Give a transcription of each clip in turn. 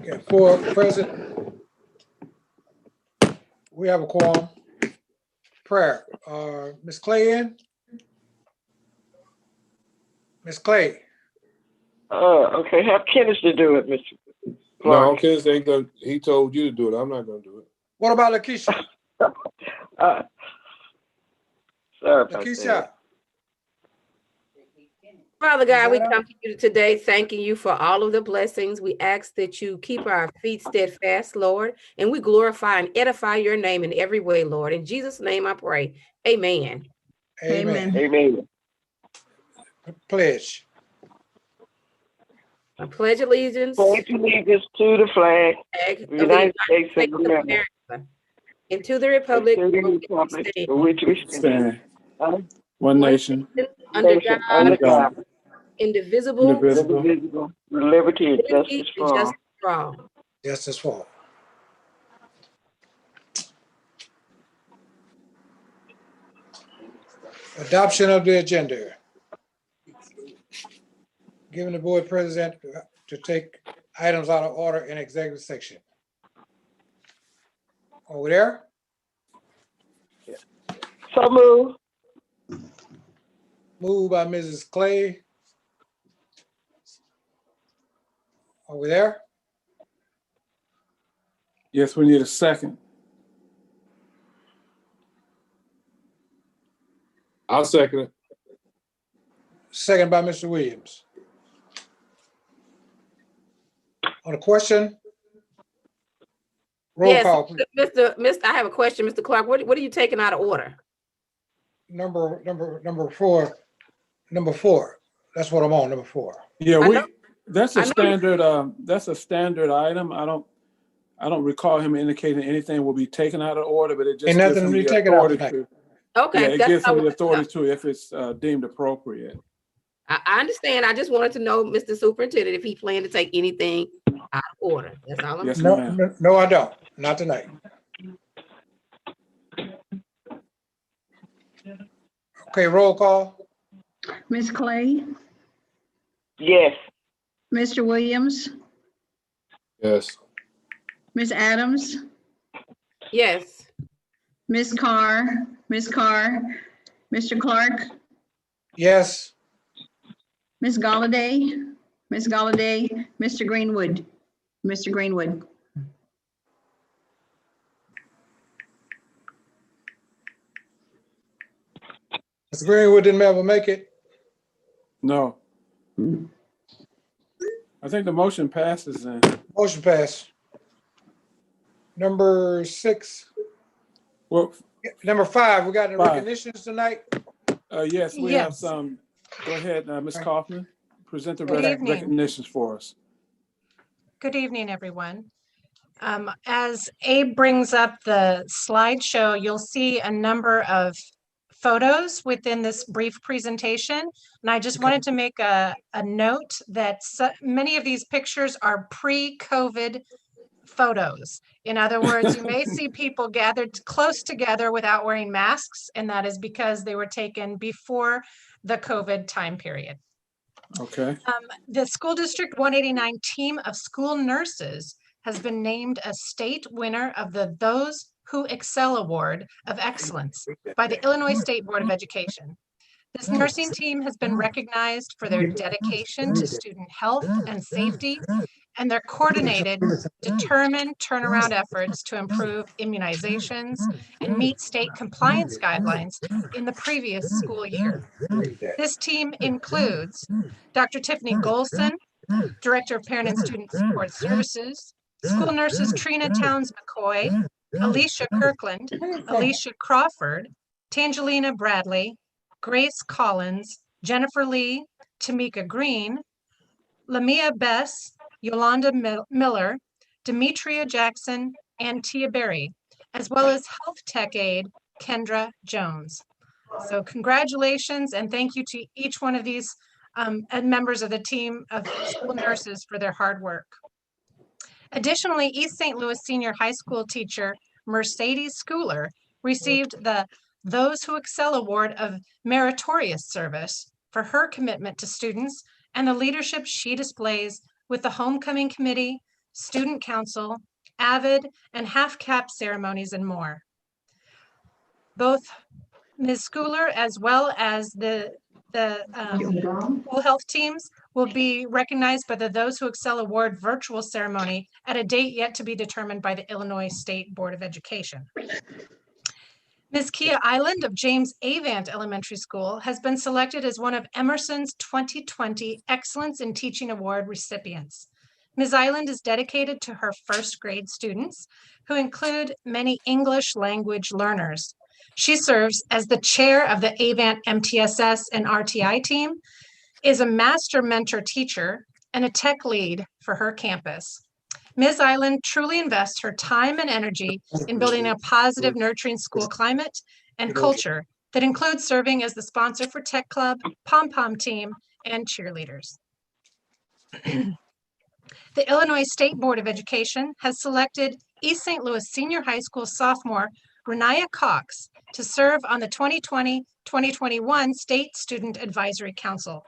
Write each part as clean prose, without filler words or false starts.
Okay, four present. We have a quorum. Prayer. Ms. Clay in? Ms. Clay? Okay, have Kenneth to do it, Mr. Clark. No, Kenneth ain't gonna, he told you to do it. I'm not gonna do it. What about Lakeisha? Sorry about Lakeisha? that. Father God, we Is that come to you today thanking you for all of the blessings. We ask that you keep our feet steadfast, Lord, and we glorify and edify your name in every way, Lord. In Jesus' name I pray. Amen. Amen. Amen. Pledge. I pledge allegiance Pledge allegiance to the flag of of the United States of America, America and to the republic and to the for which we republic stand, for which we stand. Stand. One nation, under Nation God, under God, indivisible, indivisible, indivisible, with liberty and liberty justice and for all. justice for all. Justice for all. Adoption of the agenda. Giving the board president to take items out of order in executive section. Over there? So move. Moved by Mrs. Clay. Over there? yes, we need a second. I'll second it. Second by Mr. Williams. On the question? Roll Yes, call, please. Mr. I have a question, Mr. Clark. What are you taking out of order? Number four. Number four. That's what I'm on, number four. Yeah, I know- that's I a know- standard item. I don't recall him indicating anything will be taken out of order, but it just Ain't gives nothing him to be the taken out authority tonight. to, Okay, yeah, it that's gives what I him the wanted to know. authority to if it's deemed appropriate. I understand. I just wanted to know, Mr. Superintendent, if he planned to take anything out of order. That's all I'm Yes, No, ma'am. no, I don't. Not tonight. Okay, roll call. Ms. Clay, Yes. Mr. Williams, Yes. Ms. Adams, Yes. Ms. Carr, Mr. Clark, Yes. Ms. Galladay, Mr. Greenwood. Mr. Greenwood didn't ever make it. No. I think the motion passes then. Motion passed. Number 6. Well, Number 5, we got the 5. recognitions tonight. yes, we have Yes. some. Go ahead, Ms. Kaufman. Present the Good evening. recognitions for us. Good evening, everyone. As Abe brings up the slideshow, you'll see a number of photos within this brief presentation. And I just wanted to make a note that many of these pictures are pre-COVID photos. In other words, you may see people gathered close together without wearing masks, and that is because they were taken before the COVID time period. Okay. The School District 189 team of school nurses has been named a state winner of the Those Who Excel Award of Excellence by the Illinois State Board of Education. This nursing team has been recognized for their dedication to student health and safety and their coordinated, determined turnaround efforts to improve immunizations and meet state compliance guidelines in the previous school year. This team includes Dr. Tiffany Golson, Director of Parent and Student Support Services, school nurses Trina Towns McCoy, Alicia Kirkland, Alicia Crawford, Tangelina Bradley, Grace Collins, Jennifer Lee, Tamika Green, Lamia Bess, Yolanda Miller, Demetria Jackson, and Tia Berry, as well as health tech aide Kendra Jones. So congratulations and thank you to each one of these and members of the team of school nurses for their hard work. Additionally, East St. Louis Senior High School teacher Mercedes Schooler received the Those Who Excel Award of Meritorious Service for her commitment to students and the leadership she displays with the homecoming committee, student council, AVID, and half-cap ceremonies and more. Both Ms. Schooler as well as the school health teams will be recognized by the Those Who Excel Award virtual ceremony at a date yet to be determined by the Illinois State Board of Education. Ms. Kia Island of James Avant Elementary School has been selected as one of Emerson's 2020 Excellence in Teaching Award recipients. Ms. Island is dedicated to her first grade students, who include many English language learners. She serves as the chair of the Avant MTSS and RTI team, is a master mentor teacher, and a tech lead for her campus. Ms. Island truly invests her time and energy in building a positive, nurturing school climate and culture that includes serving as the sponsor for Tech Club, Pom Pom Team, and cheerleaders. The Illinois State Board of Education has selected East St. Louis Senior High School sophomore Renaya Cox to serve on the 2020-2021 State Student Advisory Council.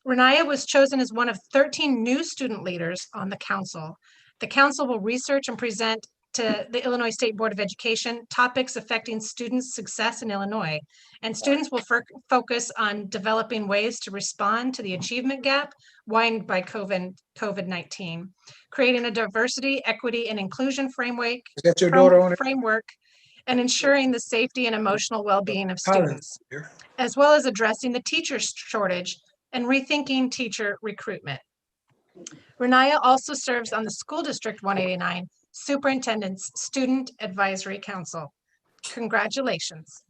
Renaya was chosen as one of 13 new student leaders on the council. The council will research and present to the Illinois State Board of Education topics affecting students' success in Illinois. And students will focus on developing ways to respond to the achievement gap widened by COVID-19, creating a diversity, equity, and inclusion framework, Is that your daughter on it? and ensuring the safety and emotional well-being of students, as well as addressing the teacher shortage and rethinking teacher recruitment. Renaya also serves on the School District 189 Superintendent's Student Advisory Council. Congratulations.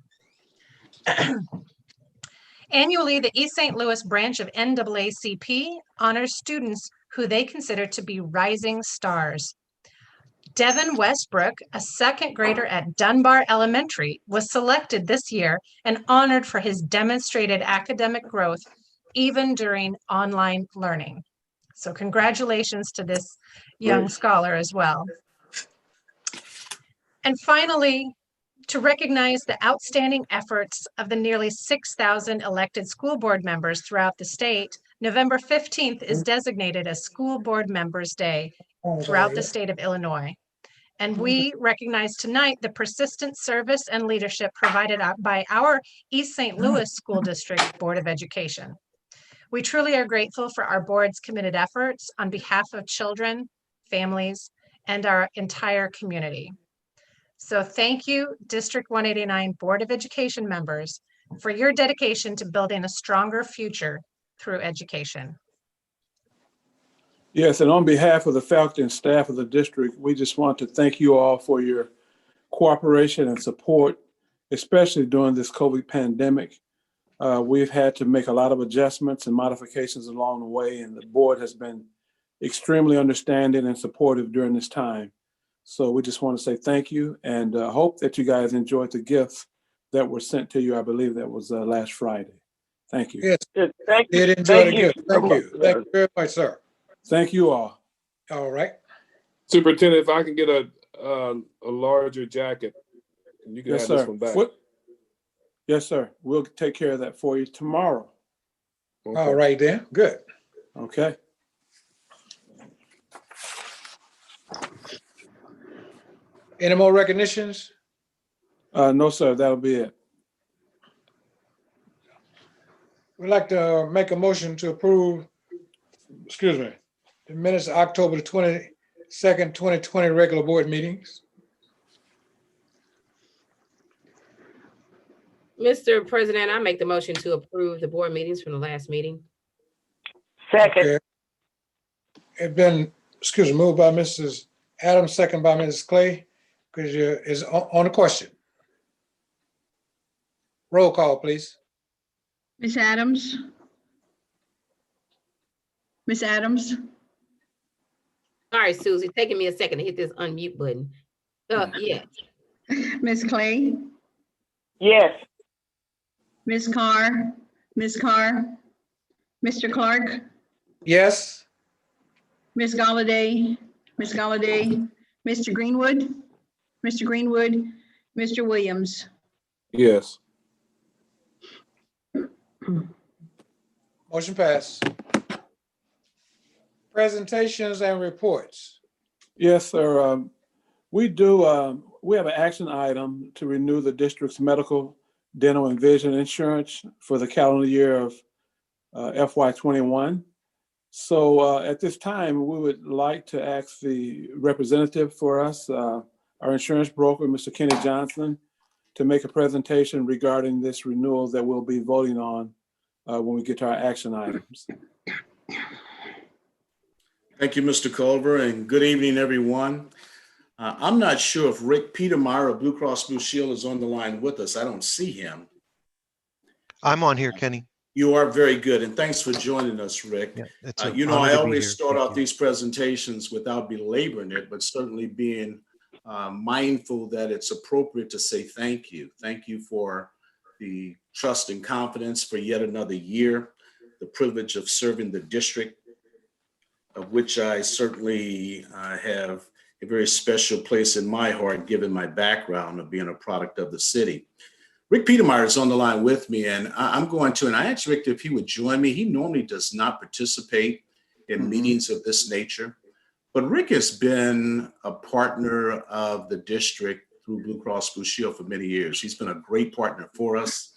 Annually, the East St. Louis branch of NAACP honors students who they consider to be rising stars. Devin Westbrook, a second grader at Dunbar Elementary, was selected this year and honored for his demonstrated academic growth even during online learning. So congratulations to this young scholar as well. And finally, to recognize the outstanding efforts of the nearly 6,000 elected school board members throughout the state, November 15th is designated as School Board Members Day throughout the state of Illinois. And we recognize tonight the persistent service and leadership provided by our East St. Louis School District Board of Education. We truly are grateful for our board's committed efforts on behalf of children, families, and our entire community. So thank you, District 189 Board of Education members, for your dedication to building a stronger future through education. Yes, and on behalf of the faculty and staff of the district, we just want to thank you all for your cooperation and support, especially during this COVID pandemic. We've had to make a lot of adjustments and modifications along the way, and the board has been extremely understanding and supportive during this time. So we just want to say thank you, and hope that you guys enjoyed the gifts that were sent to you. I believe that was last Friday. Thank you. Yes, Good. Thank you. did enjoy the Thank you gift. so Thank you. much. Thank you very much, sir. Thank you all. All right. Superintendent, if I can get a larger jacket, you can Yes, have sir. this one back. Yes, sir. We'll take care of that for you tomorrow. Okay. All right then. Good. Okay. Any more recognitions? No, sir. That'll be it. We'd like to make a motion to approve, the minutes of October the 22nd, 2020 regular board meetings. Mr. President, I make the motion to approve the board meetings from the last meeting. Second. Okay. It's been, moved by Mrs. Adams, second by Mrs. Clay. Because is on the question. Roll call, please. Ms. Adams? Ms. Adams? Sorry, Susie, taking me a second to hit this unmute button. Yes. Ms. Clay? Yes. Ms. Carr? Ms. Carr? Mr. Clark? Yes. Ms. Galladay? Ms. Galladay? Mr. Greenwood? Mr. Greenwood? Mr. Williams? Yes. Motion passed. presentations and reports. Yes, sir. We do, we have an action item to renew the district's medical, dental, and vision insurance for the calendar year of FY21. So at this time, we would like to ask the representative for us, our insurance broker, Mr. Kenny Johnson, to make a presentation regarding this renewal that we'll be voting on when we get to our action items. Thank you, Mr. Culver, and good evening, everyone. I'm not sure if Rick Petermeyer of Blue Cross Blue Shield is on the line with us. I don't see him. I'm on here, Kenny. You are very good, and thanks for joining us, Rick. Yeah, it's I an honor always to be here. start Thank off you. these presentations without belaboring it, but certainly being mindful that it's appropriate to say thank you. Thank you for the trust and confidence for yet another year, the privilege of serving the district, of which I certainly have a very special place in my heart, given my background of being a product of the city. Rick Petermeyer is on the line with me, and I'm going to, and I asked Rick if he would join me. He normally does not participate in meetings of this nature, but Rick has been a partner of the district through Blue Cross Blue Shield for many years. He's been a great partner for us.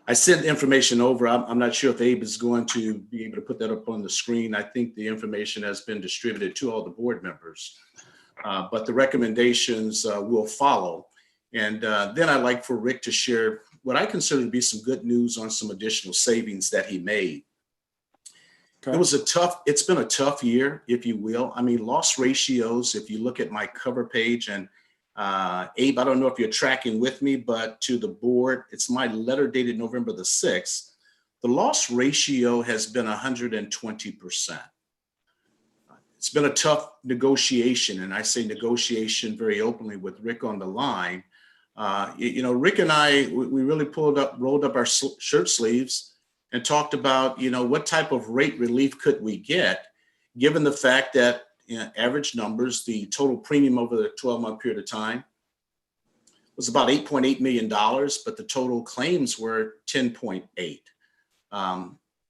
I sent information over. I'm not sure if Abe is going to be able to put that up on the screen. I think the information has been distributed to all the board members, but the recommendations will follow. And then I'd like for Rick to share what I consider to be some good news on some additional savings that he made. Okay. It's been a tough year, if you will. I mean, loss ratios, if you look at my cover page, and Abe, I don't know if you're tracking with me, but to the board, it's my letter dated November the 6th. The loss ratio has been 120%. It's been a tough negotiation, and I say negotiation very openly with Rick on the line. Rick and I, we really rolled up our shirt sleeves and talked about, what type of rate relief could we get, given the fact that average numbers, the total premium over the 12-month period of time was about $8.8 million, but the total claims were 10.8.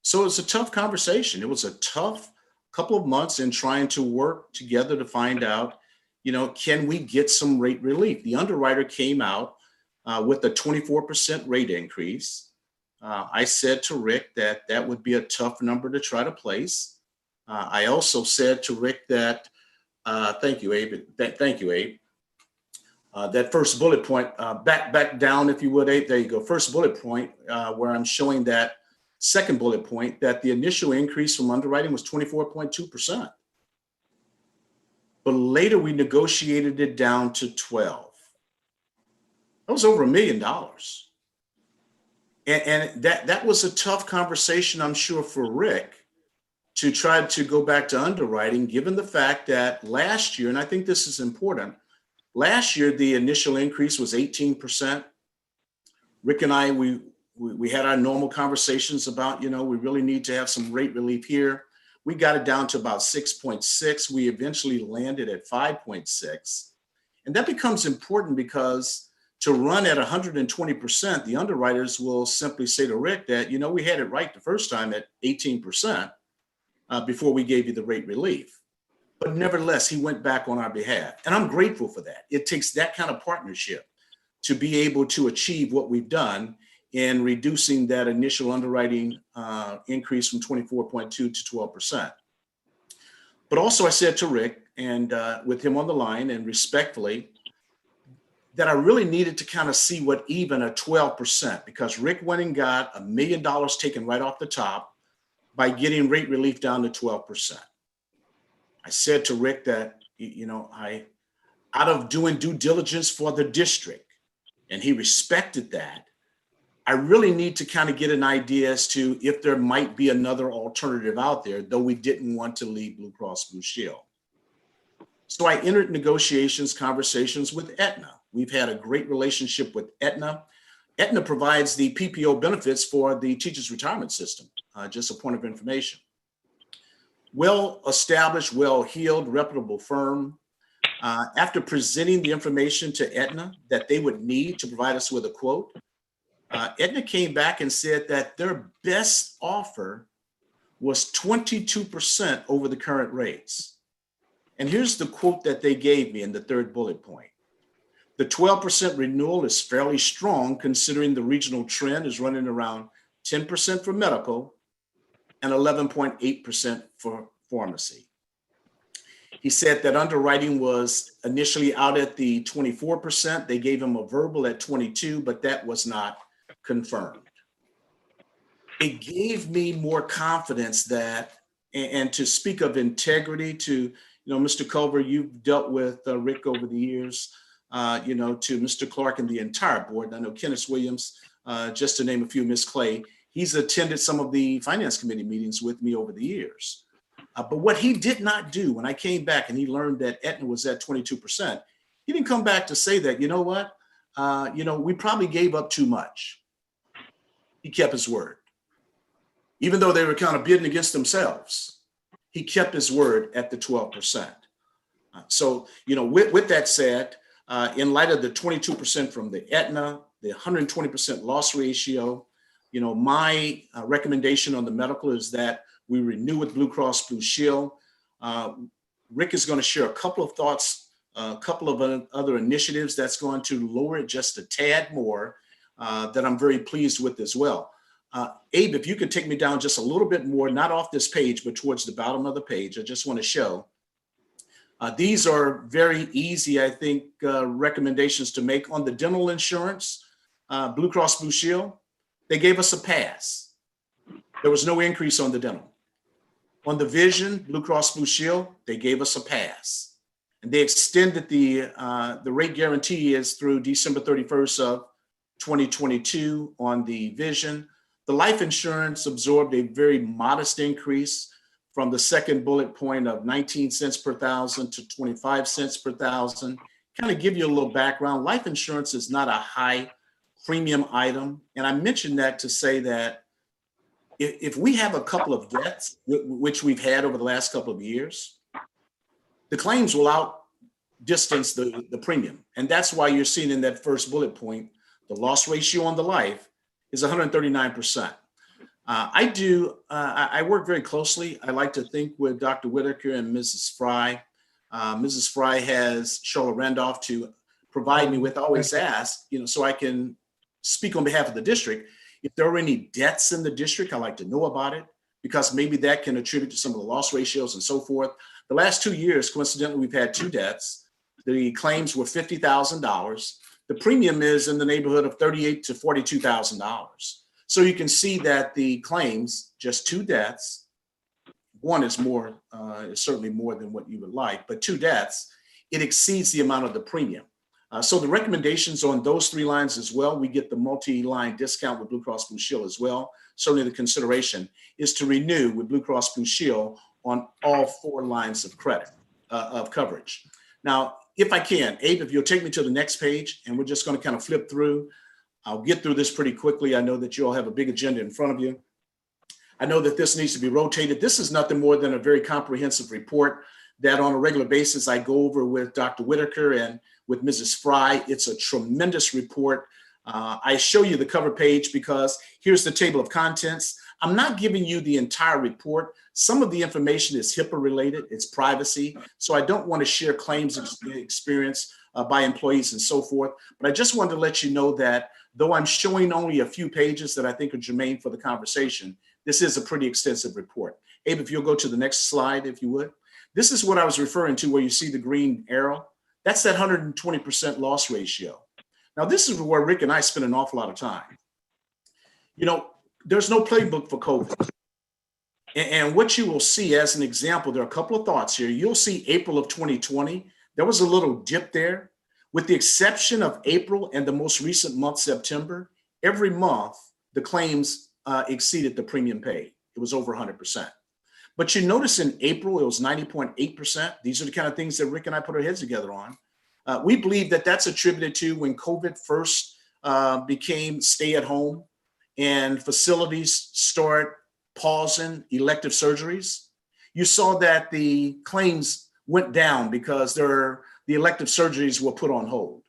So it was a tough conversation. It was a tough couple of months in trying to work together to find out, can we get some rate relief? The underwriter came out with a 24% rate increase. I said to Rick that would be a tough number to try to place. I also said to Rick that, thank you, Abe. Thank you, Abe. That first bullet point, back down, if you would, Abe. There you go. First bullet point, where I'm showing that second bullet point, that the initial increase from underwriting was 24.2%. But later we negotiated it down to 12. That was over $1 million. And that was a tough conversation, I'm sure, for Rick to try to go back to underwriting, given the fact that last year, and I think this is important, last year the initial increase was 18%. Rick and I, we had our normal conversations about, we really need to have some rate relief here. We got it down to about 6.6. We eventually landed at 5.6. And that becomes important because to run at 120%, the underwriters will simply say to Rick that, we had it right the first time at 18% before we gave you the rate relief. But nevertheless, he went back on our behalf. And I'm grateful for that. It takes that kind of partnership to be able to achieve what we've done in reducing that initial underwriting increase from 24.2 to 12%. But also I said to Rick, and with him on the line and respectfully, that I really needed to kind of see what even a 12%, because Rick went and got $1 million taken right off the top by getting rate relief down to 12%. I said to Rick that, out of doing due diligence for the district, and he respected that, I really need to kind of get an idea as to if there might be another alternative out there, though we didn't want to leave Blue Cross Blue Shield. So I entered conversations with Aetna. We've had a great relationship with Aetna. Aetna provides the PPO benefits for the teachers' retirement system, just a point of information. Well-established, well-heeled, reputable firm. After presenting the information to Aetna that they would need to provide us with a quote, Aetna came back and said that their best offer was 22% over the current rates. And here's the quote that they gave me in the third bullet point. The 12% renewal is fairly strong considering the regional trend is running around 10% for medical and 11.8% for pharmacy. He said that underwriting was initially out at the 24%. They gave him a verbal at 22, but that was not confirmed. It gave me more confidence that, and to speak of integrity, to, Mr. Culver, you've dealt with Rick over the years, to Mr. Clark and the entire board. I know Kenneth Williams, just to name a few, Ms. Clay, he's attended some of the finance committee meetings with me over the years. But what he did not do when I came back and he learned that Aetna was at 22%, he didn't come back to say that, we probably gave up too much. He kept his word. Even though they were kind of bidding against themselves, he kept his word at the 12%. So, with that said, in light of the 22% from the Aetna, the 120% loss ratio, my recommendation on the medical is that we renew with Blue Cross Blue Shield. Rick is going to share a couple of thoughts, a couple of other initiatives that's going to lower it just a tad more that I'm very pleased with as well. Abe, if you could take me down just a little bit more, not off this page, but towards the bottom of the page, I just want to show. These are very easy, I think, recommendations to make on the dental insurance. Blue Cross Blue Shield, they gave us a pass. There was no increase on the dental. On the vision, Blue Cross Blue Shield, they gave us a pass. And they extended the rate guarantee is through December 31st of 2022 on the vision. The life insurance absorbed a very modest increase from the second bullet point of 19 cents per thousand to 25 cents per thousand. Kind of give you a little background. Life insurance is not a high premium item. And I mentioned that to say that if we have a couple of deaths, which we've had over the last couple of years, the claims will outdistance the premium. And that's why you're seeing in that first bullet point, the loss ratio on the life is 139%. I work very closely, I like to think, with Dr. Whitaker and Mrs. Fry. Mrs. Fry has Charlotte Randolph to provide me with, always ask, so I can speak on behalf of the district. If there are any deaths in the district, I like to know about it, because maybe that can attribute to some of the loss ratios and so forth. The last 2 years, coincidentally, we've had 2 deaths. The claims were $50,000. The premium is in the neighborhood of $38,000 to $42,000. So you can see that the claims, just 2 deaths, one is certainly more than what you would like, but 2 deaths, it exceeds the amount of the premium. So the recommendations on those 3 lines as well, we get the multi-line discount with Blue Cross Blue Shield as well. Certainly the consideration is to renew with Blue Cross Blue Shield on all 4 lines of credit, of coverage. Now, if I can, Abe, if you'll take me to the next page, and we're just going to kind of flip through. I'll get through this pretty quickly. I know that you all have a big agenda in front of you. I know that this needs to be rotated. This is nothing more than a very comprehensive report that on a regular basis I go over with Dr. Whitaker and with Mrs. Fry. It's a tremendous report. I show you the cover page because here's the table of contents. I'm not giving you the entire report. Some of the information is HIPAA related, it's privacy. So I don't want to share claims experience by employees and so forth. But I just wanted to let you know that though I'm showing only a few pages that I think are germane for the conversation, this is a pretty extensive report. Abe, if you'll go to the next slide, if you would. This is what I was referring to where you see the green arrow. That's that 120% loss ratio. Now, this is where Rick and I spend an awful lot of time. There's no playbook for COVID. And what you will see as an example, there are a couple of thoughts here. You'll see April of 2020, there was a little dip there. With the exception of April and the most recent month, September, every month, the claims exceeded the premium paid. It was over 100%. But you notice in April, it was 90.8%. These are the kind of things that Rick and I put our heads together on. We believe that that's attributed to when COVID first became stay at home and facilities start pausing elective surgeries. You saw that the claims went down because the elective surgeries were put on hold.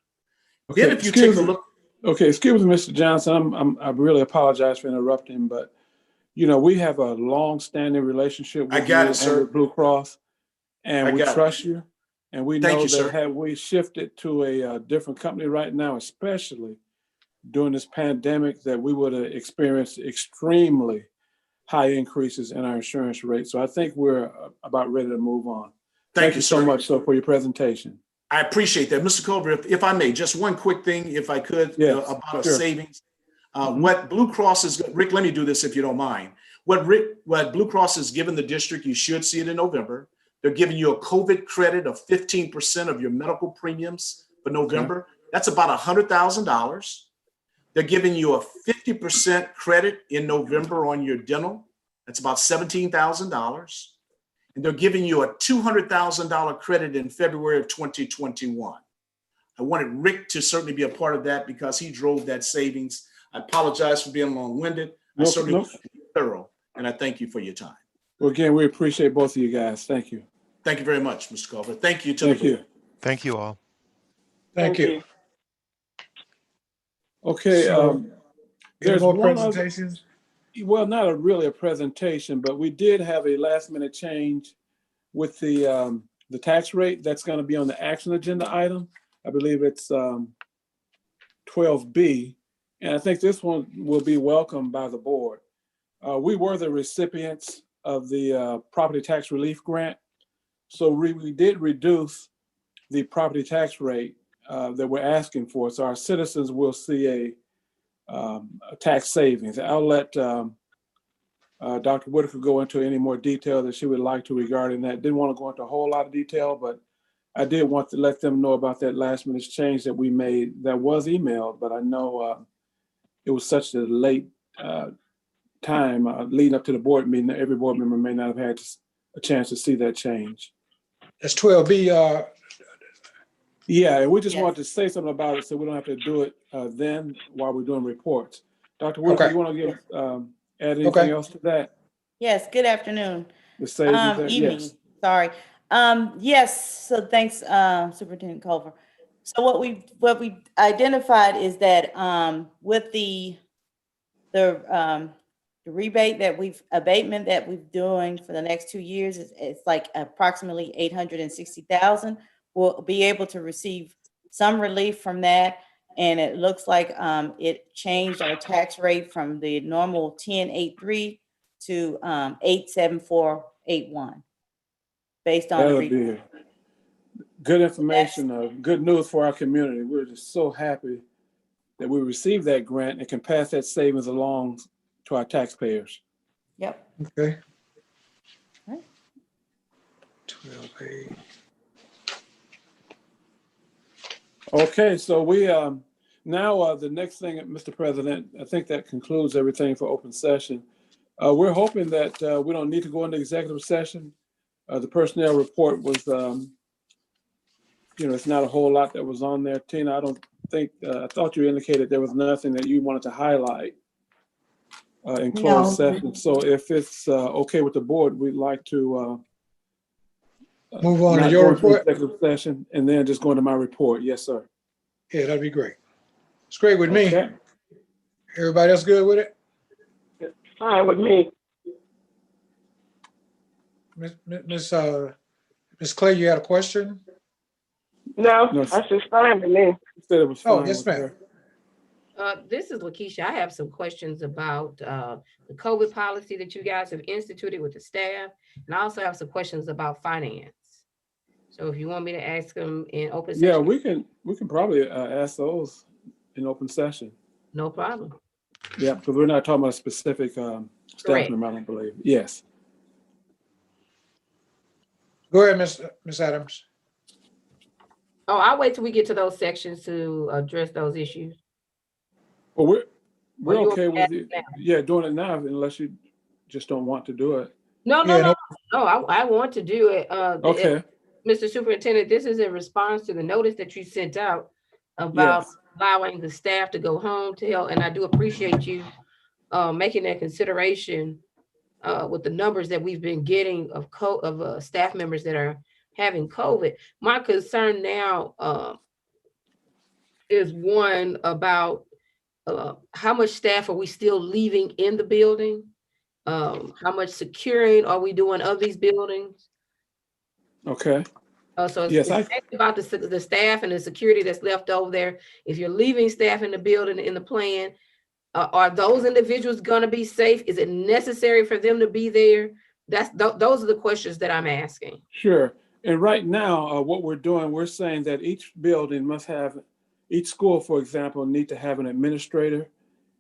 Okay, Then if you take a look. Okay, excuse me, Mr. Johnson. I really apologize for interrupting, but you know, we have a long-standing relationship I with got you it, sir. and with Blue Cross, and I we got it. trust you. And we Thank know you, that sir. had we shifted to a different company right now, especially during this pandemic, that we would have experienced extremely high increases in our insurance rate. So I think we're about ready to move on. Thank you, so sir. much for your presentation. I appreciate that. Mr. Culver, if I may, just one quick thing, if I could, Yes, about sure. a savings. What Blue Cross is, Rick, let me do this if you don't mind. What Blue Cross has given the district, you should see it in November. They're giving you a COVID credit of 15% of your medical premiums for November. Okay. That's about $100,000. They're giving you a 50% credit in November on your dental. That's about $17,000. And they're giving you a $200,000 credit in February of 2021. I wanted Rick to certainly be a part of that because he drove that savings. I apologize for being long-winded. I certainly want to be thorough, and I thank you for your time. Well, again, we appreciate both of you guys. Thank you. Thank you very much, Mr. Culver. Thank you to Thank the board. you. Thank you all. Thank you. Okay. So, There's more one presentations. Well, not really a presentation, but we did have a last-minute change with the tax rate that's going to be on the action agenda item. I believe it's 12B, and I think this one will be welcomed by the board. We were the recipients of the property tax relief grant, so we did reduce the property tax rate that we're asking for. So our citizens will see a tax savings. I'll let Dr. Whitaker go into any more detail that she would like to regarding that. Didn't want to go into a whole lot of detail, but I did want to let them know about that last minute change that we made that was emailed, but I know it was such a late time leading up to the board meeting that every board member may not have had a chance to see that change. That's 12B. Yeah, and we just wanted to say something about it so we don't have to do it then while we're doing reports. Dr. Whitaker, Okay. you want to give add anything else to that? Yes, good afternoon. The savings there? Evening, Yes. sorry. Yes, so thanks, Superintendent Culver. So what we identified is that with the rebate that abatement that we're doing for the next 2 years, it's like approximately 860,000. We'll be able to receive some relief from that. And it looks like it changed our tax rate from the normal 1083 to 87481 based on That'll the be good information, good news for our community. We're just so happy that we received that grant and can pass that savings along to our taxpayers. Yep. Okay. Right. 12A. Okay, so we now the next thing, Mr. President, I think that concludes everything for open session. We're hoping that we don't need to go into executive session. The personnel report was, it's not a whole lot that was on there. Tina, I don't think, I thought you indicated there was nothing that you wanted to highlight in closed session. So if it's okay with the board, we'd like to move on to your report. Executive session and then just go into my report. Yes, sir. Yeah, that'd be great. It's great with me. Okay. Everybody else good with it? Fine with me. Miss Clay, you had a question? No, No, that's just fine with me. you said it was fine. Oh, yes, with ma'am. her. This is Lakeisha. I have some questions about the COVID policy that you guys have instituted with the staff. And I also have some questions about finance. So if you want me to ask them in open session. Yeah, we can probably ask those in open session. No problem. Yeah, because we're not talking about a specific staff Correct. member, I don't believe. Yes. Go ahead, Miss Adams. Oh, I'll wait till we get to those sections to address those issues. Well, we're Well, you okay want with me it. to ask Yeah, doing it now, unless you just don't want to do it. No, Yeah, I want to do it. Okay. Mr. Superintendent, this is in response to the notice that you sent out about Yes. allowing the staff to go home to help. And I do appreciate you making that consideration with the numbers that we've been getting of staff members that are having COVID. My concern now is one about how much staff are we still leaving in the building? How much securing are we doing of these buildings? Okay. So it's, Yes, it's about the staff and the security that's left over there. If you're leaving staff in the building in the plan, are those individuals going to be safe? Is it necessary for them to be there? Those are the questions that I'm asking. Sure. And right now, what we're doing, we're saying that each building must have, each school, for example, need to have an administrator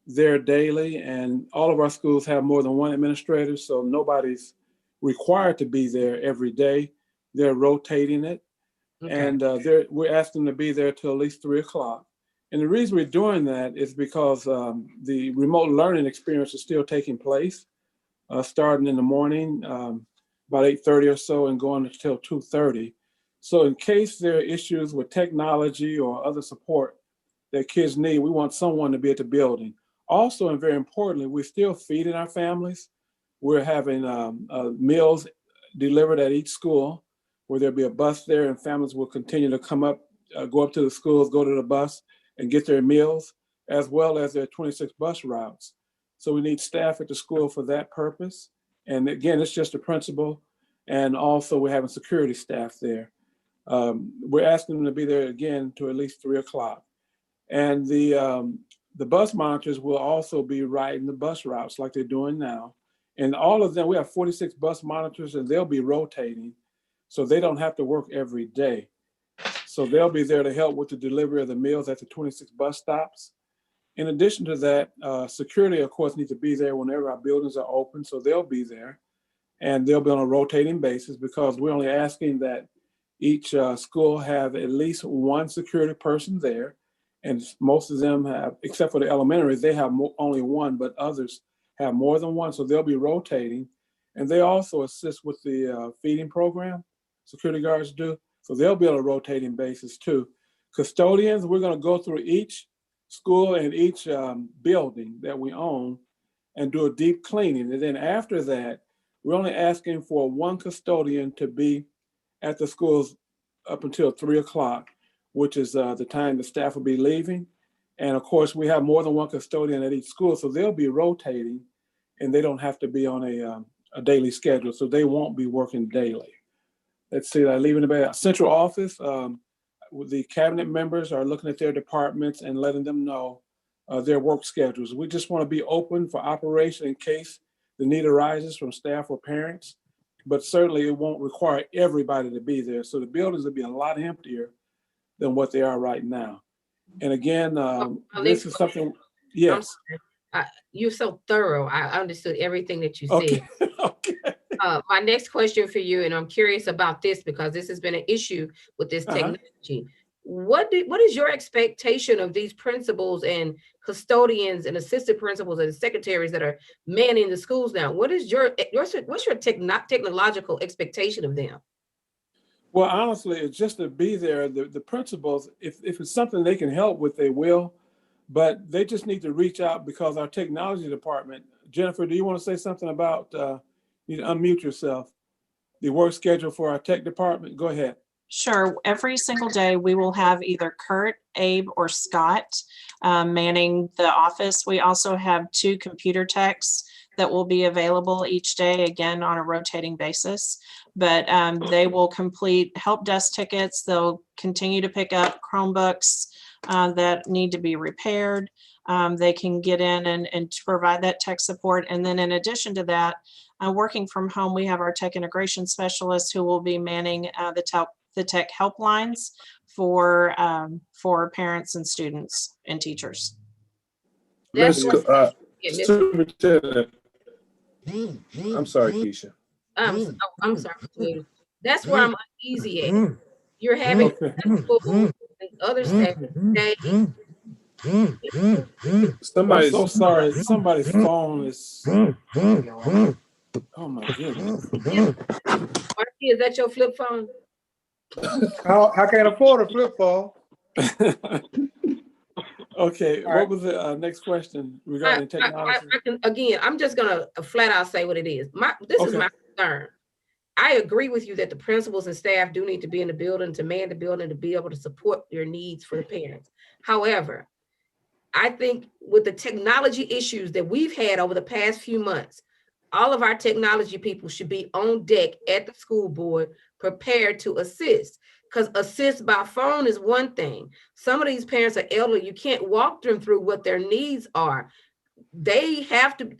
there daily. And all of our schools have more than one administrator, so nobody's required to be there every day. They're rotating it. Okay. And we're asking them to be there till at least 3 o'clock. And the reason we're doing that is because the remote learning experience is still taking place, starting in the morning, about 8:30 or so, and going until 2:30. So in case there are issues with technology or other support that kids need, we want someone to be at the building. Also, and very importantly, we're still feeding our families. We're having meals delivered at each school, where there'll be a bus there, and families will continue to come up, go up to the schools, go to the bus and get their meals, as well as their 26 bus routes. So we need staff at the school for that purpose. And again, it's just a principal. And also we're having security staff there. We're asking them to be there again to at least 3 o'clock. And the bus monitors will also be riding the bus routes like they're doing now. And all of them, we have 46 bus monitors, and they'll be rotating, so they don't have to work every day. So they'll be there to help with the delivery of the meals at the 26 bus stops. In addition to that, security, of course, needs to be there whenever our buildings are open, so they'll be there. And they'll be on a rotating basis, because we're only asking that each school have at least one security person there. And most of them have, except for the elementary, they have only one, but others have more than one. So they'll be rotating. And they also assist with the feeding program, security guards do. So they'll be on a rotating basis too. Custodians, we're going to go through each school and each building that we own and do a deep cleaning. And then after that, we're only asking for one custodian to be at the schools up until 3 o'clock, which is the time the staff will be leaving. And of course, we have more than one custodian at each school, so they'll be rotating, and they don't have to be on a daily schedule, so they won't be working daily. Let's see, I leave in the central office. The cabinet members are looking at their departments and letting them know their work schedules. We just want to be open for operation in case the need arises from staff or parents, but certainly it won't require everybody to be there. So the buildings will be a lot emptier than what they are right now. And again, this is something, yes. You're so thorough. I understood everything that you Okay. said. Okay. My next question for you, and I'm curious about this because this has been an issue with this technology. What is your expectation of these principals and custodians and assistant principals and secretaries that are manning the schools now? What is what's your technological expectation of them? Well, honestly, it's just to be there. The principals, if it's something they can help with, they will, but they just need to reach out, because our technology department, Jennifer, do you want to say something about, you unmute yourself, the work schedule for our tech department? Go ahead. Sure. Every single day we will have either Kurt, Abe, or Scott manning the office. We also have 2 computer techs that will be available each day, again, on a rotating basis. But they will complete help desk tickets. They'll continue to pick up Chromebooks that need to be repaired. They can get in and provide that tech support. And then in addition to that, working from home, we have our tech integration specialists who will be manning the tech helplines for parents and students and teachers. Superintendent. I'm sorry, Keisha. I'm sorry. That's where I'm uneasy at. You're having other staff today. I'm so sorry. Somebody's phone is. Oh my goodness. Marky, is that your flip phone? I can't afford a flip phone. Okay, what was the next question regarding technology? Again, I'm just gonna flat out say what it is. This is my concern. I agree with you that the principals and staff do need to be in the building, to man the building, to be able to support your needs for the parents. However, I think with the technology issues that we've had over the past few months, All of our technology people should be on deck at the school board, prepared to assist. Because assist by phone is one thing. Some of these parents are elderly. You can't walk them through what their needs are. They have to,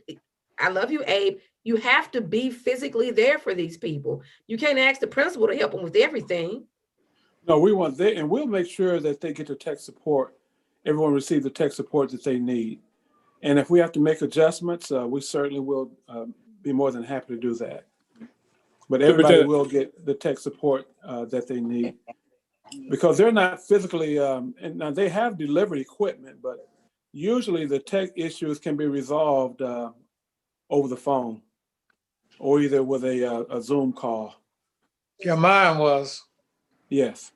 I love you, Abe. You have to be physically there for these people. You can't ask the principal to help them with everything. No, we want that, and we'll make sure that they get the tech support. Everyone receives the tech support that they need. And if we have to make adjustments, we certainly will be more than happy to do that. But everybody will get the tech support that they need, because they're not physically, and now they have delivered equipment, but usually the tech issues can be resolved over the phone or either with a Zoom call. Yeah, mine was. Yes.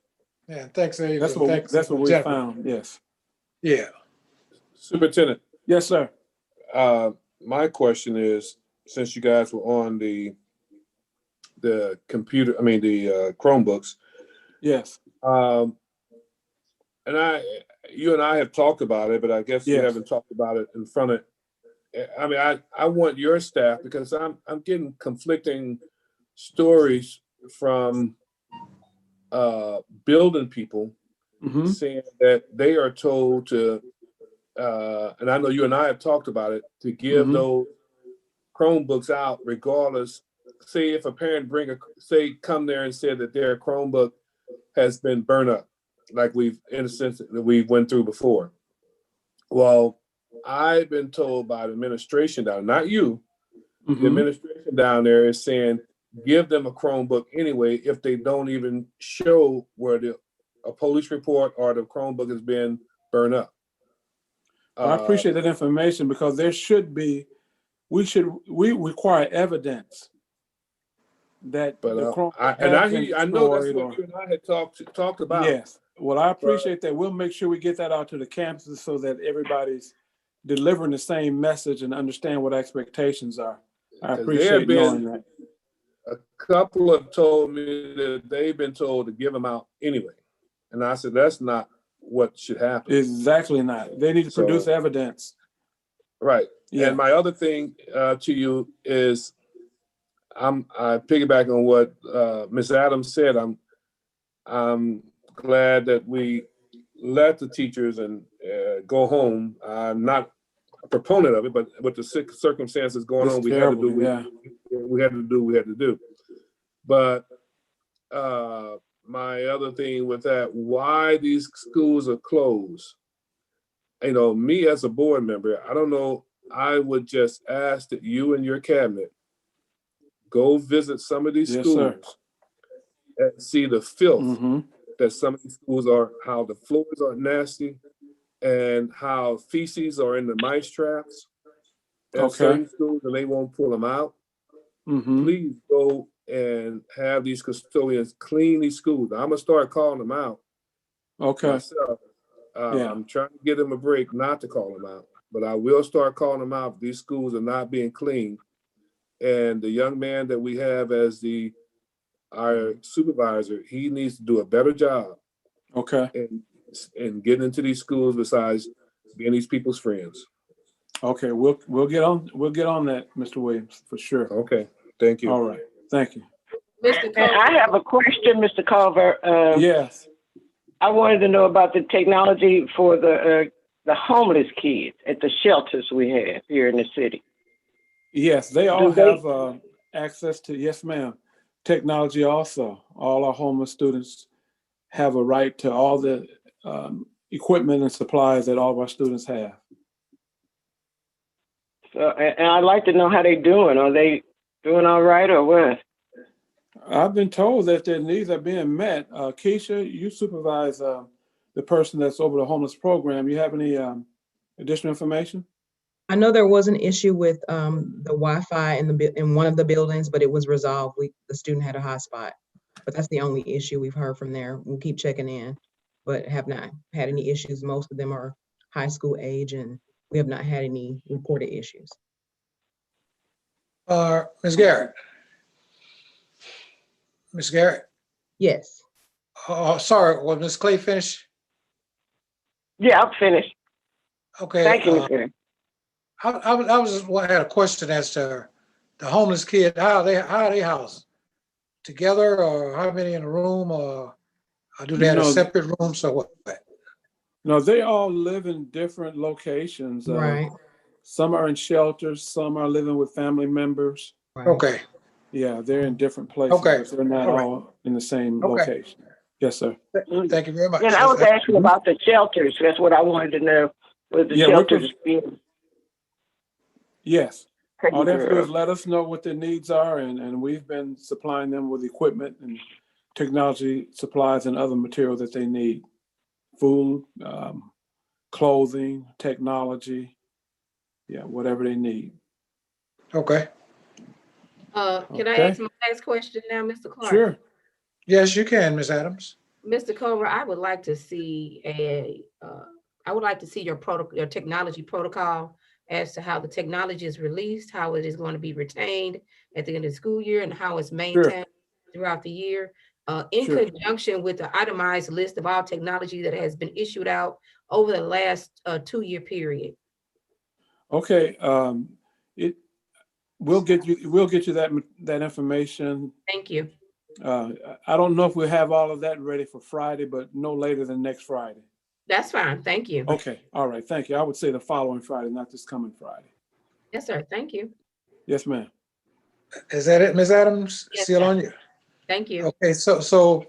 Yeah, thanks, Abe. That's what we found. Yes. Yeah. Superintendent. Yes, sir. My question is, since you guys were on the computer, the Chromebooks. Yes. And you and I have talked about it, but I guess we haven't talked about it in front of. I want your staff, because I'm getting conflicting stories from building people saying that they are told to, and I know you and I have talked about it, to give those Chromebooks out regardless. Say if a parent come there and said that their Chromebook has been burned up, like we've went through before. Well, I've been told by the administration down, not you, the administration down there is saying, give them a Chromebook anyway if they don't even show where a police report or the Chromebook has been burned up. Well, I appreciate that information, because there should be, we require evidence that the Chromebook I hear you. I know that's what you and I had talked about. Yes. Well, I appreciate that. We'll make sure we get that out to the campuses so that everybody's delivering the same message and understand what expectations are. I appreciate knowing that. A couple have told me that they've been told to give them out anyway. And I said, that's not what should happen. Exactly not. They need to produce evidence. Right. Yeah. And my other thing to you is, I piggyback on what Ms. Adams said. I'm glad that we let the teachers and go home. I'm not a proponent of it, but with the circumstances going on, we had to do we had to do what we had to do. But my other thing with that, why these schools are closed, me as a board member, I don't know, I would just ask that you and your cabinet go visit some of these schools and see the filth that some of these schools are, how the floors are nasty, and how feces are in the mice traps at certain schools and they won't pull them out. Please go and have these custodians clean these schools. I'm gonna start calling them out. Myself. I'm trying to give them a break not to call them out, but I will start calling them out if these schools are not being cleaned. And the young man that we have as our supervisor, he needs to do a better job. And getting into these schools besides being these people's friends. Okay, we'll get on that, Mr. Williams, for sure. Okay, thank you. All right, thank you. And I have a question, Mr. Culver. Yes. I wanted to know about the technology for the homeless kids at the shelters we have here in the city. Yes, they all have access to, yes, ma'am, technology also. All our homeless students have a right to all the equipment and supplies that all of our students have. So, and I'd like to know how they're doing. Are they doing all right or what? I've been told that their needs are being met. Keisha, you supervise the person that's over the homeless program. You have any additional information? I know there was an issue with the Wi-Fi in one of the buildings, but it was resolved. The student had a hotspot, but that's the only issue we've heard from there. We'll keep checking in, but have not had any issues. Most of them are high school age, and we have not had any reported issues. Ms. Garrett. Ms. Garrett? Yes. Sorry, was Ms. Clay finished? Yeah, I'm finished. Okay. Thank you, Ms. Garrett. I had a question as to the homeless kid, how are they housed? Together, or how many in a room, or do they have a separate room? So what? No, they all live in different locations. Right, Some are in shelters, some are living with family members. right. Okay, Yeah, they're in different places, Okay. but they're not All right. all in the same Okay. location. Yes, sir. thank you very much. And I was asking about the shelters. That's what I wanted to know. Was the Yeah, we're shelters being Yes. taken All they have to care do of? is let us know what their needs are, and we've been supplying them with equipment and technology supplies and other material that they need. Food, clothing, technology, yeah, whatever they need. Okay, Can I Okay. ask my next question now, Mr. Clark? Sure. yes, you can, Ms. Adams. Mr. Culver, I would like to see your your technology protocol as to how the technology is released, how it is going to be retained at the end of the school year, and how it's maintained throughout the year, in Sure. conjunction with the itemized list of all technology that has been issued out over the last 2-year period. Okay. We'll get you that information. Thank you. I don't know if we'll have all of that ready for Friday, but no later than next Friday. That's fine. Thank you. Okay. All right. Thank you. I would say the following Friday, not this coming Friday. Yes, sir. Thank you. Yes, ma'am. Is that it, Ms. Adams? Yes, Still sir. on you? Thank you. Okay, so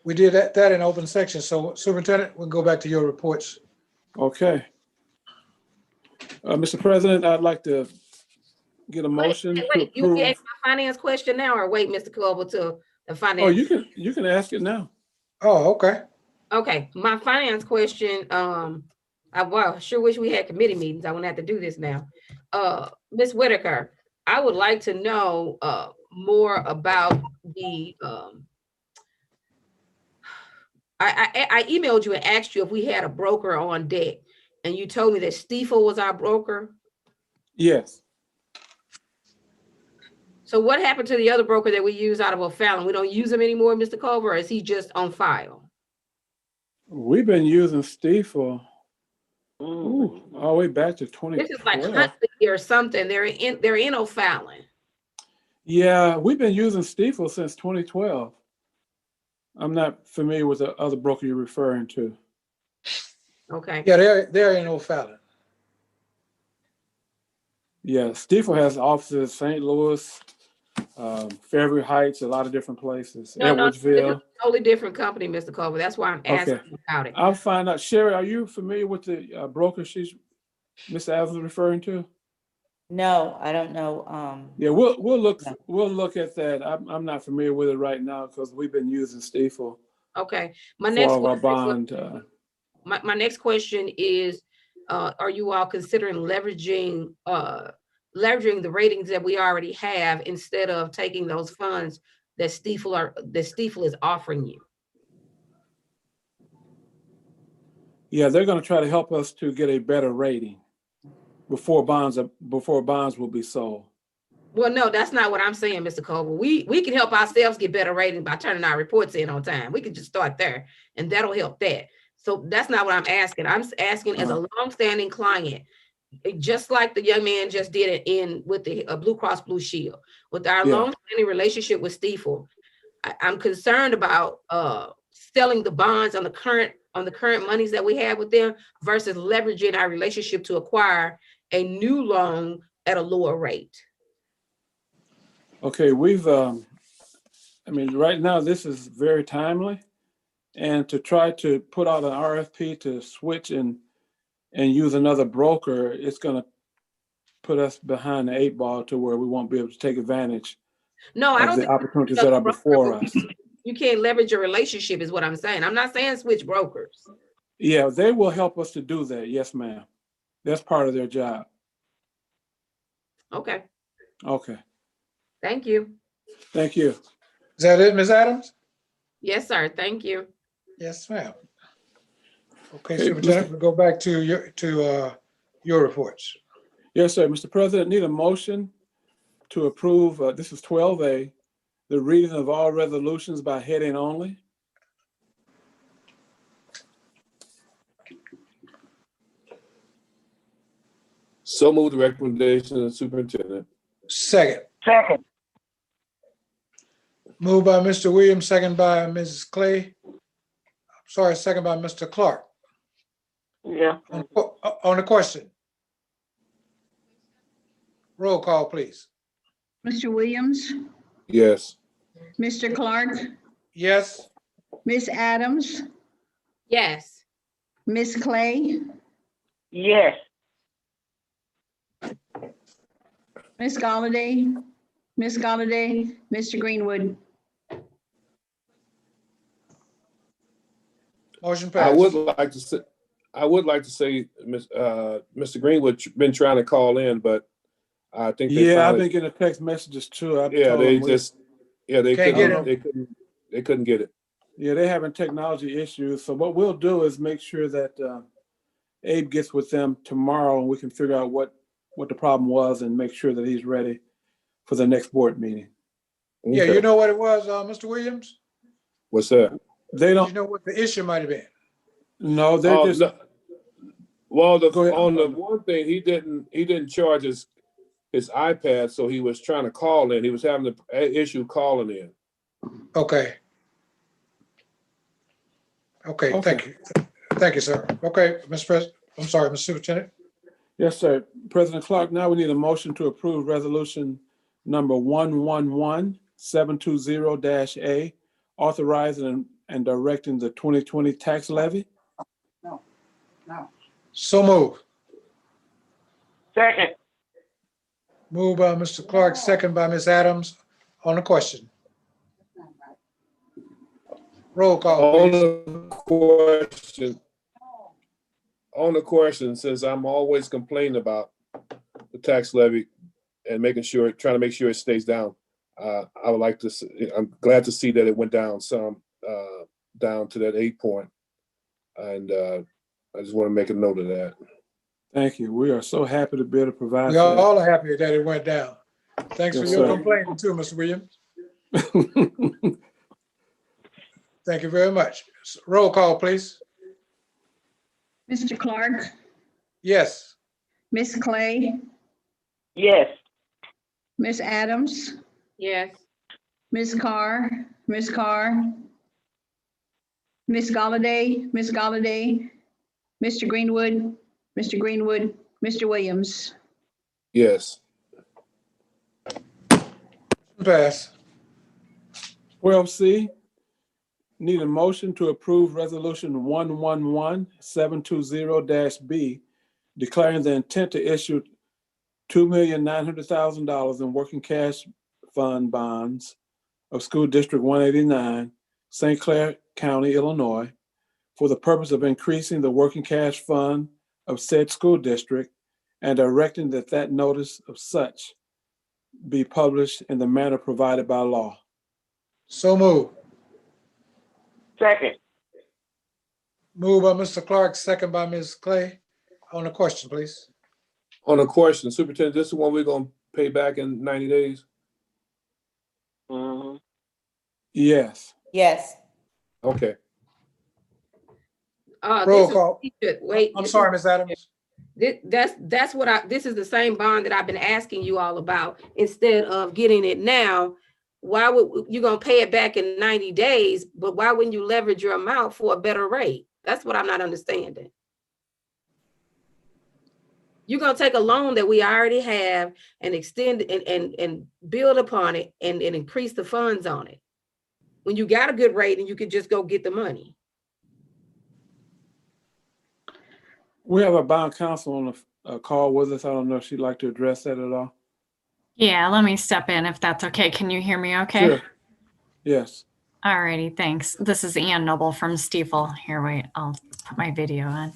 we did that in open section. So Superintendent, we'll go back to your reports. Okay. Mr. President, I'd like to get a motion to Wait, you approve. ask my finance question now, or wait, Mr. Culver, till the finance? Oh, you can ask it now. Oh, okay. Okay, my finance question, I sure wish we had committee meetings. I wouldn't have to do this now. Ms. Whitaker, I would like to know more about the I emailed you and asked you if we had a broker on deck, and you told me that Stiefel was our broker. Yes. So what happened to the other broker that we use out of O'Fallon? We don't use him anymore, Mr. Culver, or is he just on file? We've been using Stiefel all the way back to 2012. This is like Huntley or something. They're in O'Fallon. Yeah, we've been using Stiefel since 2012. I'm not familiar with the other broker you're referring to. Okay. Yeah, they're in O'Fallon. Yeah, Stiefel has offices in St. Louis, Fairview Heights, a lot of different places. No, Edwardsville. totally different company, Mr. Culver. That's why I'm asking about it. I'll find out. Sherry, are you familiar with the broker Ms. Adams is referring to? No, I don't know. Yeah, we'll look at that. I'm not familiar with it right now because we've been using Stiefel. Okay. My next question is, are you all considering leveraging the ratings that we already have instead of taking those funds that Stiefel is offering you? Yeah, they're going to try to help us to get a better rating before bonds will be sold. Well, no, that's not what I'm saying, Mr. Culver. We can help ourselves get better rating by turning our reports in on time. We can just start there, and that'll help that. So that's not what I'm asking. I'm asking as a longstanding client, just like the young man just did it with the Blue Cross Blue Shield. With our longstanding relationship with Stiefel, I'm concerned about selling the bonds on the current monies that we have with them versus leveraging our relationship to acquire a new loan at a lower rate. Okay, right now this is very timely, and to try to put out an RFP to switch and use another broker, it's going to put us behind the 8 ball to where we won't be able to take advantage of the opportunities that are before us. You can't leverage your relationship is what I'm saying. I'm not saying switch brokers. Yeah, they will help us to do that. Yes, ma'am. That's part of their job. Okay. Okay. Thank you. Thank you. Is that it, Ms. Adams? Yes, sir. Thank you. Yes, ma'am. Okay, Superintendent, we'll go back to your reports. Yes, sir. Mr. President, need a motion to approve, this is 12A, the reading of all resolutions by heading only. So move the recommendation of the superintendent. Second. Second. Moved by Mr. Williams, second by Mrs. Clay. Sorry, second by Mr. Clark. Yeah. On the question. Roll call, please. Mr. Williams, Yes. Mr. Clark, Yes. Miss Adams, Yes. Miss Clay, Yes. Miss Galladay, Mr. Greenwood. Motion I passed. would like to say, Mr. Greenwood been trying to call in, but I think they Yeah, I've finally, been getting text messages too. I've yeah, told they them just, yeah, they Can't couldn't, get they couldn't get it. yeah, they're having technology issues. So what we'll do is make sure that Abe gets with them tomorrow and we can figure out what the problem was and make sure that he's ready for the next board meeting. Yeah, Okay. you know what it was, Mr. Williams? What's that? They You don't, know what the issue might have been? no, they're just, No, well, Go ahead. on the one thing, he didn't charge his iPad, so he was trying to call in. He was having an issue calling in. Okay. Okay, Okay. thank you. Thank you, sir. Okay, Mr. President, I'm sorry, Mr. Superintendent. yes, sir. President Clark, now we need a motion to approve resolution number 111720-A, authorizing and directing the 2020 tax levy. So moved. Second. Moved by Mr. Clark, second by Ms. Adams. On the question. Roll call, On please. the question, since I'm always complaining about the tax levy and trying to make sure it stays down, I would like to, I'm glad to see that it went down some, down to that 8 point. And I just want to make a note of that. Thank you. We are so happy to be able to provide We that. all are happy that it went down. Thanks for Yes, your sir. complaining too, Mr. Williams. Thank you very much. Roll call, please. Mr. Clark, Yes. Miss Clay, Yes. Miss Adams, Yes. Miss Carr, Miss Galladay, Mr. Greenwood, Mr. Williams. Yes. Pass. 12C, need a motion to approve resolution 111720-B, declaring the intent to issue $2,900,000 in working cash fund bonds of School District 189, St. Clair County, Illinois, for the purpose of increasing the working cash fund of said school district and directing that notice of such be published in the manner provided by law. So moved. Second. Moved by Mr. Clark, second by Ms. Clay. On the question, please. On the question, Superintendent, this is the one we're going to pay back in 90 days? Mm-hmm. Yes. Yes. Okay. Roll call. Wait. I'm sorry, Ms. Adams. That's what this is the same bond that I've been asking you all about. Instead of getting it now, why would you gonna pay it back in 90 days, but why wouldn't you leverage your amount for a better rate? That's what I'm not understanding. You're gonna take a loan that we already have and extend and build upon it and increase the funds on it. When you got a good rate and you could just go get the money. We have a bond counsel on a call with us. I don't know if she'd like to address that at all. Yeah, let me step in if that's okay. Can you hear me okay? Sure. Yes. All righty, thanks. This is Ann Noble from Stifel. Here, wait, I'll put my video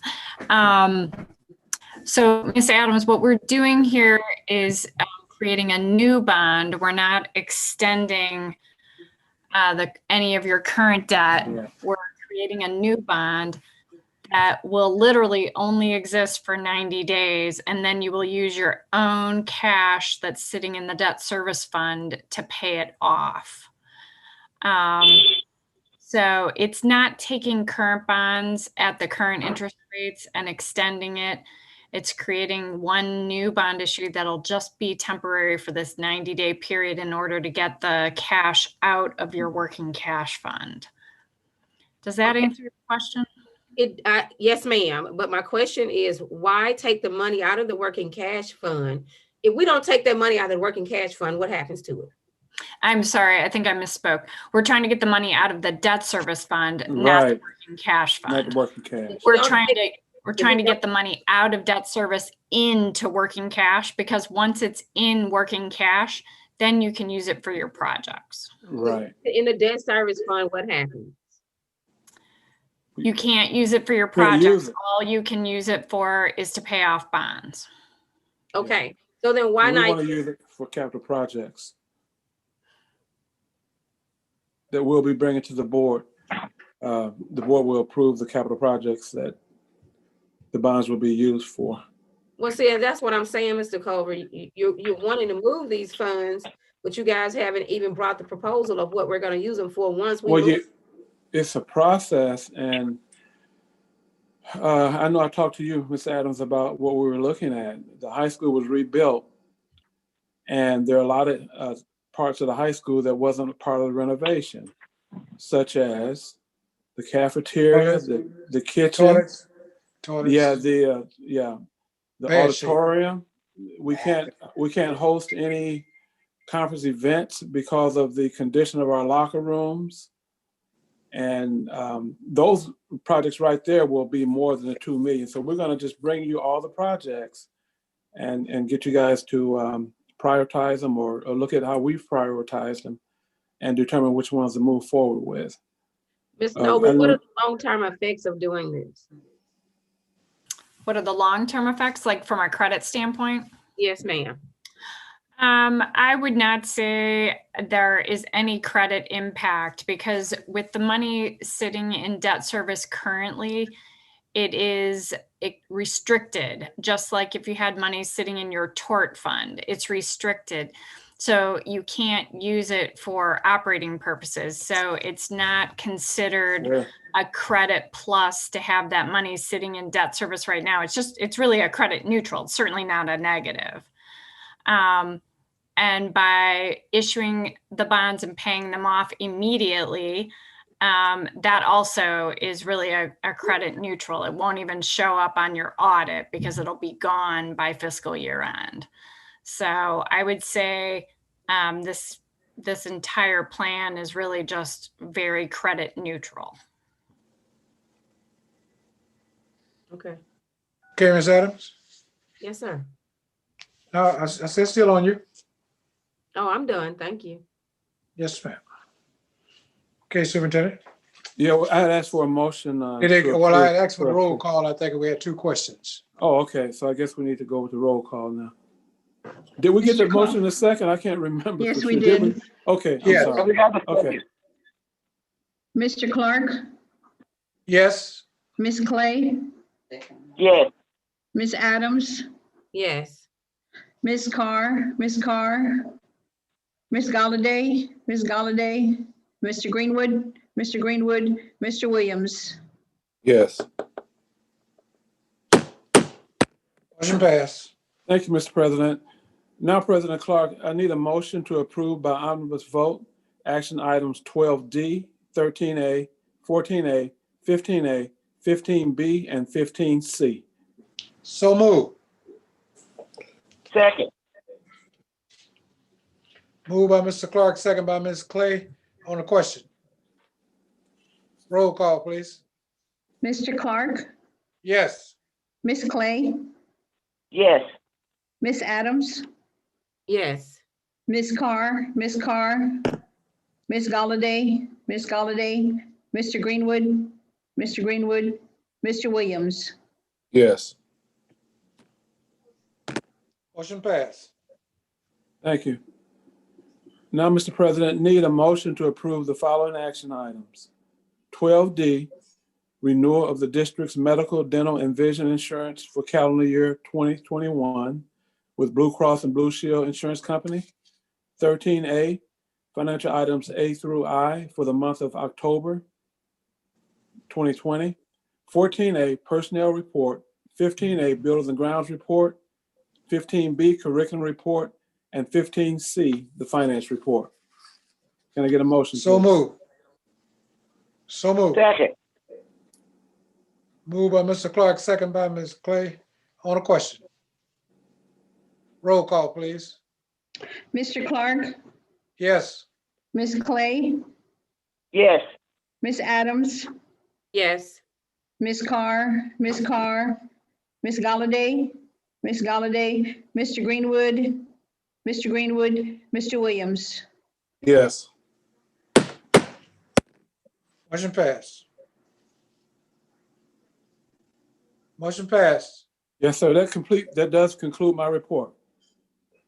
on. So, Ms. Adams, what we're doing here is creating a new bond. We're not extending any of your current debt. Yeah. We're creating a new bond that will literally only exist for 90 days, and then you will use your own cash that's sitting in the debt service fund to pay it off. So it's not taking current bonds at the current interest rates and extending it. It's creating one new bond issue that'll just be temporary for this 90-day period in order to get the cash out of your working cash fund. Does that answer your question? Yes, ma'am. But my question is, why take the money out of the working cash fund? If we don't take that money out of the working cash fund, what happens to it? I'm sorry, I think I misspoke. We're trying to get the money out of the debt service fund, not the Right, working cash not the fund. working cash. We're trying to get the money out of debt service into working cash, because once it's in working cash, then you can use it for your projects. Right. In the debt service fund, what happens? You can't use it for your Can't use projects. it. All you can use it for is to pay off bonds. Okay, so then why We not? want to use it for capital projects that we'll be bringing to the board. The board will approve the capital projects that the bonds will be used for. Well, see, and that's what I'm saying, Mr. Culver. You're wanting to move these funds, but you guys haven't even brought the proposal of what we're going to use them for once we Well, move. it's a process, and I know I talked to you, Ms. Adams, about what we were looking at. The high school was rebuilt, and there are a lot of parts of the high school that wasn't a part of the renovation, such as the cafeteria, the kitchen, Toilets. the Bad shape. auditorium. We can't host any conference events because of the condition of our locker rooms. And those projects right there will be more than the 2 million. So we're going to just bring you all the projects and get you guys to prioritize them or look at how we've prioritized them and determine which ones to move forward with. Ms. Noble, what are the long-term effects of doing this? What are the long-term effects, like from a credit standpoint? Yes, ma'am. I would not say there is any credit impact, because with the money sitting in debt service currently, it is restricted, just like if you had money sitting in your tort fund, it's restricted. So you can't use it for operating purposes. So it's not considered a credit plus to have that money sitting in debt service right now. It's really a credit neutral. It's certainly not a negative. And by issuing the bonds and paying them off immediately, that also is really a credit neutral. It won't even show up on your audit because it'll be gone by fiscal year end. So I would say this entire plan is really just very credit neutral. Okay. Okay, Ms. Adams? Yes, sir. No, I said still on you. Oh, I'm done. Thank you. Yes, ma'am. Okay, Superintendent. Yeah, well, I had asked for a motion. Well, I had asked for the roll call. I think we had 2 questions. Oh, okay. So I guess we need to go with the roll call now. Did we get the motion in a second? I can't remember. Yes, for we sure. did. Okay. I'm Yes. sorry. Okay. Mr. Clark, Yes. Ms. Clay, Yes. Ms. Adams, Yes. Ms. Carr, Ms. Galladay, Mr. Greenwood, Mr. Williams. Yes. Motion passed. Thank you, Mr. President. Now, President Clark, I need a motion to approve by omnibus vote action items 12D, 13A, 14A, 15A, 15B, and 15C. So moved. Second. Moved by Mr. Clark, second by Ms. Clay. On the question. Roll call, please. Mr. Clark, Yes. Ms. Clay, Yes. Ms. Adams, Yes. Ms. Carr, Ms. Galladay, Mr. Greenwood, Mr. Williams. Yes. Motion passed. Thank you. Now, Mr. President, need a motion to approve the following action items. 12D, renewal of the district's medical, dental, and vision insurance for calendar year 2021 with Blue Cross and Blue Shield Insurance Company. 13A, financial items A through I for the month of October 2020. 14A, personnel report. 15A, Buildings and Grounds Report, 15B, Curriculum Report, and 15C, the Finance Report. Can I get a motion? So please? moved. So moved. Second. Moved by Mr. Clark, second by Ms. Clay. On the question. Roll call, please. Mr. Clark, Yes. Ms. Clay, Yes. Ms. Adams, Yes. Ms. Carr, Ms. Galladay, Mr. Greenwood, Mr. Williams. Yes. Motion passed. Motion passed. Yes, sir. That does conclude my report.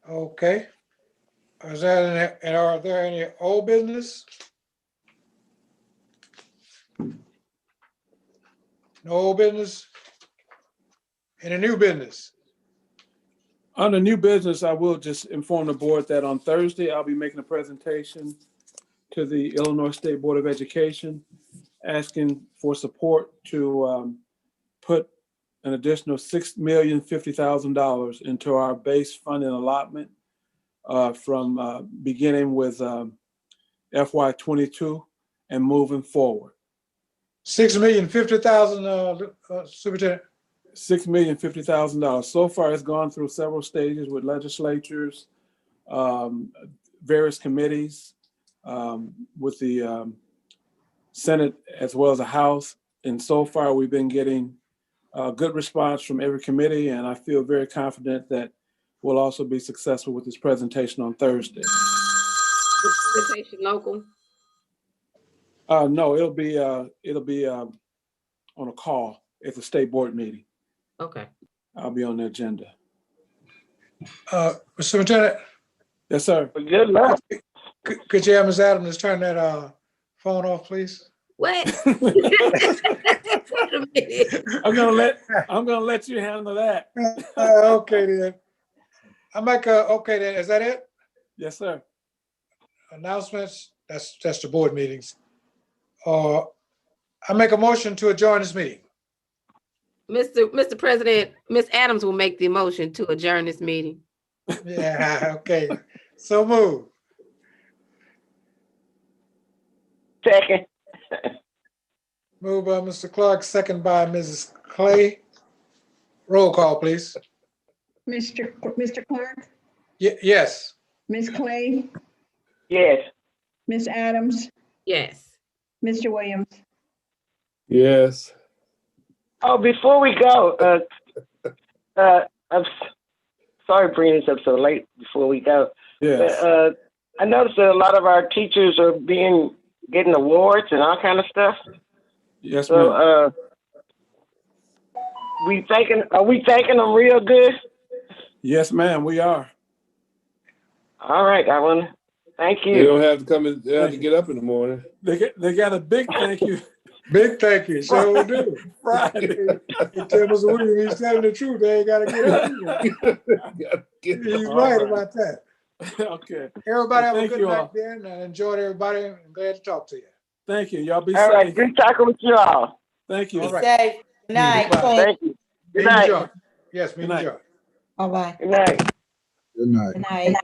Okay. Is that and are there any old business? No old business? Any new business? Under new business, I will just inform the board that on Thursday, I'll be making a presentation to the Illinois State Board of Education, asking for support to put an additional $6,050,000 into our base funding allotment from beginning with FY22 and moving forward. $6,050,000, Superintendent. $6,050,000. So far, it's gone through several stages with legislatures, various committees, with the Senate as well as the House. And so far, we've been getting a good response from every committee, and I feel very confident that we'll also be successful with this presentation on Thursday. Is presentation local? No, it'll be on a call at the state board meeting. Okay. I'll be on the agenda. Mr. Superintendent, Yes, sir. Good luck. could you have Ms. Adams turn that phone off, please? What? Wait a minute. I'm gonna let you handle that. Okay then. Okay then, is that it? Yes, sir. Announcements, that's the board meetings. I make a motion to adjourn this meeting. Mr. President, Ms. Adams will make the motion to adjourn this meeting. Yeah, okay. So move. Second. Moved by Mr. Clark, second by Mrs. Clay. Roll call, please. Mr. Clark, Yes. Ms. Clay, Yes. Ms. Adams, Yes. Mr. Williams. Yes. Oh, before we go, I'm sorry bringing this up so late before we go. Yes. I noticed that a lot of our teachers are getting awards and all kind of stuff. Yes, ma'am. So, are we thanking them real good? Yes, ma'am, we are. All right, I want to thank They you. don't have to come in, they have to get up in the morning. They got a big thank you. Big thank you. Sure will do. Friday. He tell Mr. Williams he's telling the truth. They ain't gotta get it. He's right about that. Okay. Everybody have a Thank good you night all. then. I enjoyed everybody. I'm glad to talk to you. Thank you. Y'all be All right, safe. good talking with you all. Thank you. All right. Say good night. Bye. Clay. Thank you. Good Meeting night. adjourned. Yes, meeting night. adjourned. Bye-bye. Good night. Good night. Good night.